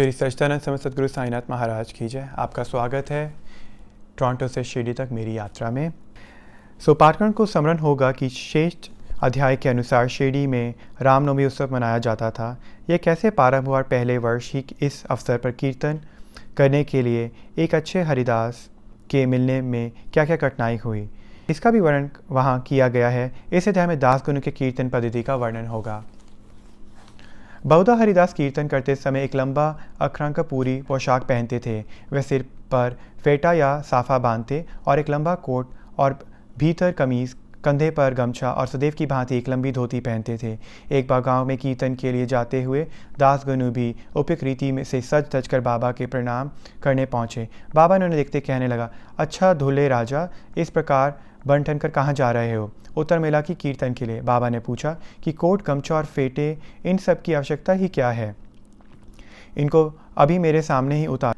श्री सच्चिदानंद समय सद्गुरु साईनाथ महाराज की जय। आपका स्वागत है टोरंटो से शिरडी तक मेरी यात्रा में। पाठकगण को स्मरण होगा कि शेष अध्याय के अनुसार शिरडी में रामनवमी उत्सव मनाया जाता था। यह कैसे प्रारंभ हुआ और पहले वर्ष ही इस अवसर पर कीर्तन करने के लिए एक अच्छे हरिदास के मिलने में क्या क्या कठिनाई हुई, इसका भी वर्णन वहाँ किया गया है। इस अध्याय में दास गुरु के कीर्तन पद्धति का वर्णन होगा। बहुधा हरिदास कीर्तन करते समय एक लंबा अखरंकपूरी पोशाक पहनते थे। वे सिर पर फेटा या साफा बांधते और एक लंबा कोट और भीतर कमीज, कंधे पर गमछा और सदैव की भांति एक लंबी धोती पहनते थे। एक बार गांव में कीर्तन के लिए जाते हुए दास गनु भी उपयुक्त रीति में से सज धज कर बाबा के प्रणाम करने पहुंचे। बाबा ने उन्हें देखते कहने लगा, अच्छा धुले राजा, इस प्रकार बन ठन कर कहाँ जा रहे हो? उत्तर मिला कि कीर्तन के लिए। बाबा ने पूछा कि कोट, गमछा और फेटे, इन सब की आवश्यकता ही क्या है? इनको अभी मेरे सामने ही उतार।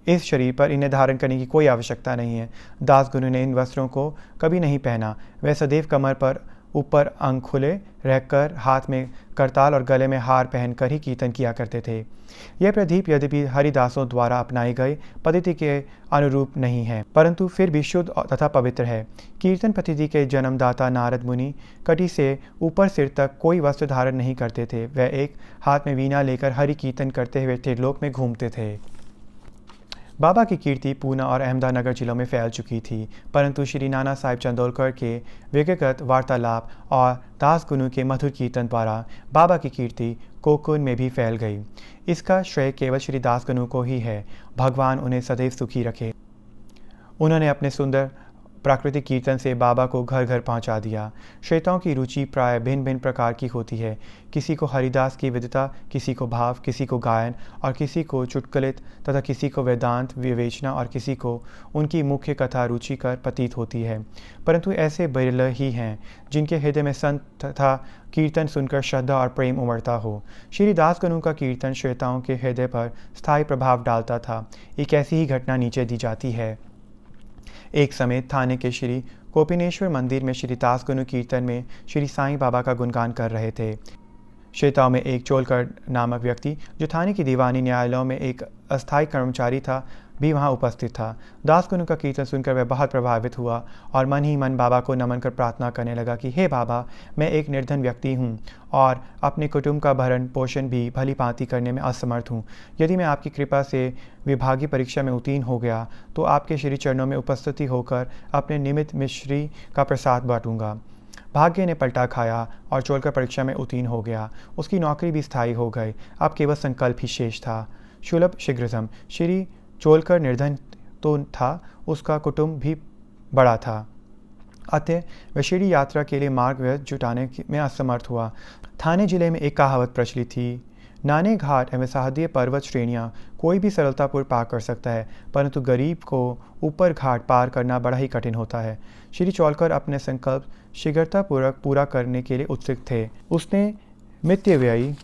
इस शरीर पर इन्हें धारण करने की कोई आवश्यकता नहीं है। दास गुरु ने इन वस्त्रों को कभी नहीं पहना। वह सदैव कमर पर ऊपर अंग खुले रहकर हाथ में करताल और गले में हार पहनकर ही कीर्तन किया करते थे। यह प्रदीप यद्यपि हरिदासों द्वारा अपनाई गई पद्धति के अनुरूप नहीं है, परंतु फिर भी शुद्ध तथा पवित्र है। कीर्तन पद्धति के जन्मदाता नारद मुनि कटी से ऊपर सिर तक कोई वस्त्र धारण नहीं करते थे। वह एक हाथ में वीणा लेकर हरि कीर्तन करते हुए त्रिलोक में घूमते थे। बाबा की कीर्ति पूना और अहमदानगर जिलों में फैल चुकी थी, परंतु श्री नाना साहिब चंदौलकर के व्यक्तिगत वार्तालाप और दास गुरु के मधुर कीर्तन द्वारा बाबा की कीर्ति कोकून में भी फैल गई। इसका श्रेय केवल श्री दास गुरु को ही है। भगवान उन्हें सदैव सुखी रखे। उन्होंने अपने सुंदर प्राकृतिक कीर्तन से बाबा को घर घर पहुंचा दिया। श्रोताओं की रुचि प्राय भिन्न भिन्न प्रकार की होती है। किसी को हरिदास की विद्वता, किसी को भाव, किसी को गायन और किसी को चुटकुलित तथा किसी को वेदांत विवेचना और किसी को उनकी मुख्य कथा रुचिकर प्रतीत होती है। परंतु ऐसे बिरले ही हैं जिनके हृदय में संत तथा कीर्तन सुनकर श्रद्धा और प्रेम उमड़ता हो। श्री दास गुरु का कीर्तन श्रोताओं के हृदय पर स्थायी प्रभाव डालता था। एक ऐसी ही घटना नीचे दी जाती है। एक समय थाने के श्री कोपिनेश्वर मंदिर में श्री दास गुरु कीर्तन में श्री साईं बाबा का गुणगान कर रहे थे। श्रोताओं में एक चोलकर नामक व्यक्ति, जो थाने की दीवानी न्यायालयों में एक अस्थायी कर्मचारी था, भी वहां उपस्थित था। दास गुरु का कीर्तन सुनकर वह बहुत प्रभावित हुआ और मन ही मन बाबा को नमन कर प्रार्थना करने लगा कि हे बाबा, मैं एक निर्धन व्यक्ति हूँ और अपने कुटुंब का भरण पोषण भी भली भांति करने में असमर्थ हूँ। यदि मैं आपकी कृपा से विभागीय परीक्षा में उत्तीर्ण हो गया तो आपके श्री चरणों में उपस्थिति होकर अपने निमित्त मिश्री का प्रसाद बांटूंगा। भाग्य ने पलटा खाया और चोलकर परीक्षा में उत्तीर्ण हो गया। उसकी नौकरी भी स्थायी हो गई। अब केवल संकल्प ही शेष था। सुलभ शीघ्रतम। श्री चोलकर निर्धन तो था, उसका कुटुंब भी बड़ा था, अतः वह शिरडी यात्रा के लिए मार्ग व्यय जुटाने में असमर्थ हुआ। थाने जिले में एक कहावत प्रचलित थी, नाने घाट एवं साहदीय पर्वत श्रेणियाँ कोई भी सरलतापूर्वक पार कर सकता है, परंतु गरीब को ऊपर घाट पार करना बड़ा ही कठिन होता है। श्री चोलकर अपने संकल्प शीघ्रतापूर्वक पूरा करने के लिए उत्सुक थे। उसने मितव्ययी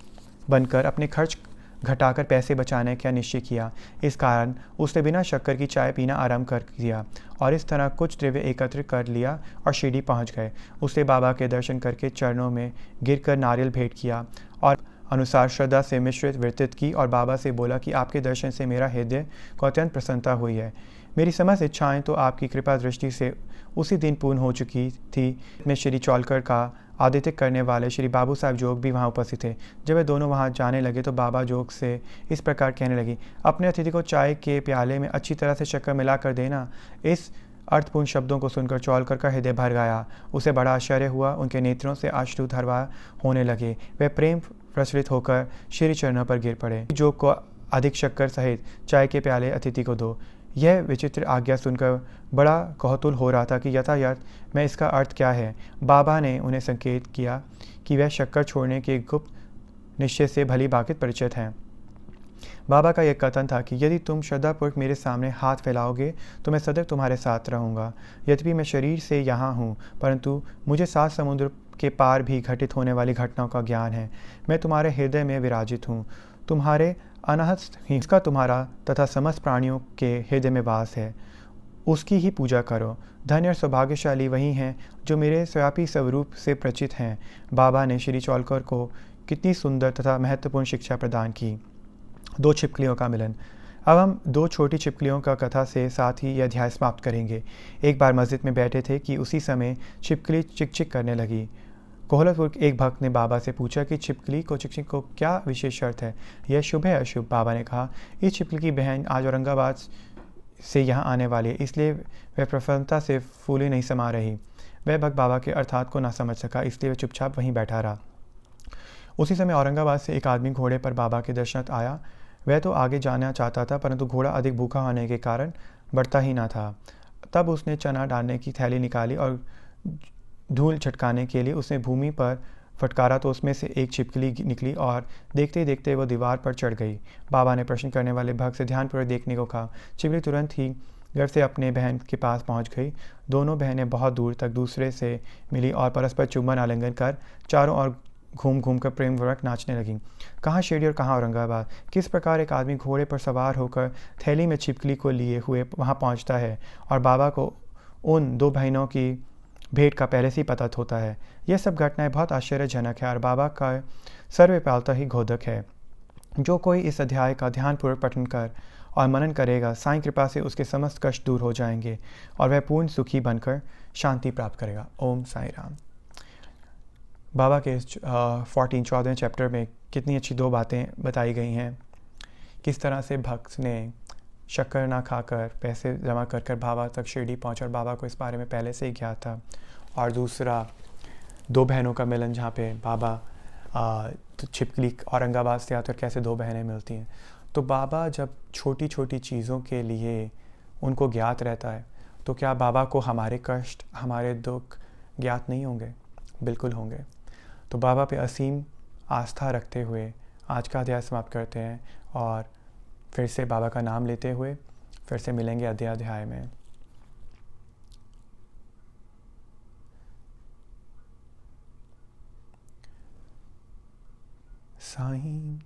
बनकर अपने खर्च घटाकर पैसे बचाने का निश्चय किया। इस कारण उसने बिना शक्कर की चाय पीना आरंभ कर दिया और इस तरह कुछ द्रव्य एकत्र कर लिया और शिरडी पहुंच गए। उसने बाबा के दर्शन करके चरणों में गिरकर नारियल भेंट किया और अनुसार श्रद्धा से मिश्रित व्यतीत की और बाबा से बोला कि आपके दर्शन से मेरा हृदय को अत्यंत प्रसन्नता हुई है। मेरी समस्त इच्छाएं तो आपकी कृपा दृष्टि से उसी दिन पूर्ण हो चुकी थी। मैं श्री चोलकर का आतिथ्य करने वाले श्री बाबू साहब जोग भी वहाँ उपस्थित थे। जब वे दोनों वहाँ जाने लगे तो बाबा जोग से इस प्रकार कहने लगी, अपने अतिथि को चाय के प्याले में अच्छी तरह से शक्कर मिला कर देना। इस अर्थपूर्ण शब्दों को सुनकर चोलकर का हृदय भर गया। उसे बड़ा आश्चर्य हुआ। उनके नेत्रों से अश्रु धारा होने लगे। वे प्रेम प्रसरित होकर श्री चरणों पर गिर पड़े। जोग को अधिक शक्कर सहित चाय के प्याले अतिथि को दो। यह विचित्र आज्ञा सुनकर बड़ा कौतूहल हो रहा था कि यथायथ मैं इसका अर्थ क्या है। बाबा ने उन्हें संकेत किया कि वह शक्कर छोड़ने के गुप्त निश्चय से भली भांति परिचित हैं। बाबा का यह कथन था कि यदि तुम श्रद्धापूर्वक मेरे सामने हाथ फैलाओगे तो मैं सदैव तुम्हारे साथ रहूँगा। यद्यपि मैं शरीर से यहाँ हूँ, परंतु मुझे 7 समुद्र के पार भी घटित होने वाली घटनाओं का ज्ञान है। मैं तुम्हारे हृदय में विराजित हूँ। तुम्हारे अनाहत हिंसा तुम्हारा तथा समस्त प्राणियों के हृदय में वास है। उसकी ही पूजा करो। धन्य और सौभाग्यशाली वही हैं जो मेरे स्वयापी स्वरूप से परिचित हैं। बाबा ने श्री चोलकर को कितनी सुंदर तथा महत्वपूर्ण शिक्षा प्रदान की। दो छिपकलियों का मिलन। अब हम दो छोटी छिपकलियों का कथा से साथ ही यह अध्याय समाप्त करेंगे। एक बार मस्जिद में बैठे थे कि उसी समय छिपकली चिक चिक करने लगी। कोहलतपुर एक भक्त ने बाबा से पूछा कि छिपकली को चिक चिक को क्या विशेष शर्त है, यह शुभ है अशुभ? बाबा ने कहा, इस छिपकली की बहन आज औरंगाबाद से यहाँ आने वाली है, इसलिए वह प्रसन्नता से फूली नहीं समा रही। वह भक्त बाबा के अर्थात को ना समझ सका, इसलिए वह चुपचाप वहीं बैठा रहा। उसी समय औरंगाबाद से एक आदमी घोड़े पर बाबा के दर्शनार्थ आया। वह तो आगे जाना चाहता था, परंतु घोड़ा अधिक भूखा होने के कारण बढ़ता ही ना था। तब उसने चना डालने की थैली निकाली और धूल छटकाने के लिए उसने भूमि पर फटकारा तो उसमें से एक छिपकली निकली और देखते ही देखते वो दीवार पर चढ़ गई। बाबा ने प्रश्न करने वाले भक्त से ध्यानपूर्वक देखने को कहा। छिपकली तुरंत ही घर से अपने बहन के पास पहुंच गई। दोनों बहनें बहुत दूर तक दूसरे से मिली और परस्पर चुम्बन आलिंगन कर चारों ओर घूम घूम कर प्रेमपूर्वक नाचने लगीं। कहाँ शिरडी और कहाँ औरंगाबाद। किस प्रकार एक आदमी घोड़े पर सवार होकर थैली में छिपकली को लिए हुए वहाँ पहुँचता है और बाबा को उन दो बहनों की भेंट का पहले से ही पता होता है। यह सब घटनाएं बहुत आश्चर्यजनक है और बाबा का सर्वव्यापीता ही घोधक है। जो कोई इस अध्याय का ध्यानपूर्वक पठन कर और मनन करेगा, साईं कृपा से उसके समस्त कष्ट दूर हो जाएंगे और वह पूर्ण सुखी बनकर शांति प्राप्त करेगा। ओम साईं राम। बाबा के 14वें चैप्टर में कितनी अच्छी दो बातें बताई गई हैं। किस तरह से भक्त ने शक्कर ना खाकर पैसे जमा कर कर बाबा तक शिरडी पहुंचा और बाबा को इस बारे में पहले से ही ज्ञात था। और दूसरा, दो बहनों का मिलन जहाँ पे बाबा तो छिपकली औरंगाबाद से आकर कैसे दो बहनें मिलती हैं। तो बाबा जब छोटी छोटी चीज़ों के लिए उनको ज्ञात रहता है, तो क्या बाबा को हमारे कष्ट, हमारे दुख ज्ञात नहीं होंगे? बिल्कुल होंगे। तो बाबा पे असीम आस्था रखते हुए आज का अध्याय समाप्त करते हैं और फिर से बाबा का नाम लेते हुए फिर से मिलेंगे अध्याय में। साईं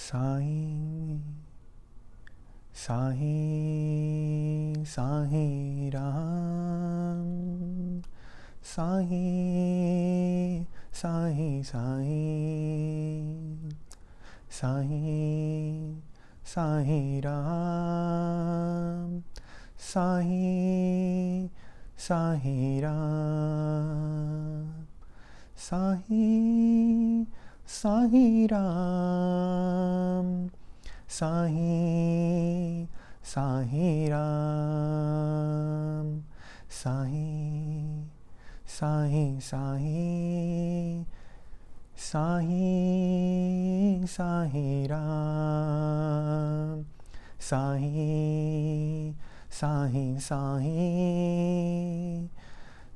साईं साईं साईं राम, साईं साईं साईं साईं साईं राम, साईं साईं राम, साईं साईं राम, साईं साईं राम, साईं साईं साईं साईं साईं राम, साईं साईं साईं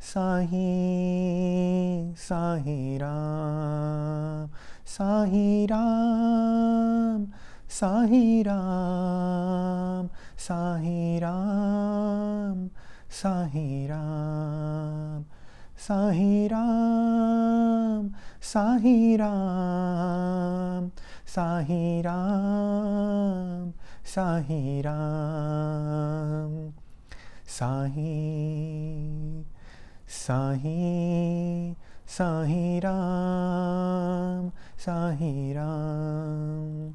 साईं साईं राम, साईं राम, साईं राम, साईं राम, साईं राम, साईं राम, साईं राम, साईं राम, साईं राम, साईं साईं साईं राम, साईं राम,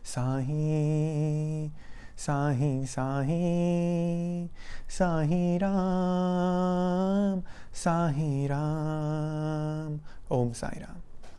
साईं साईं साईं साईं राम, साईं राम। ओम साईं राम।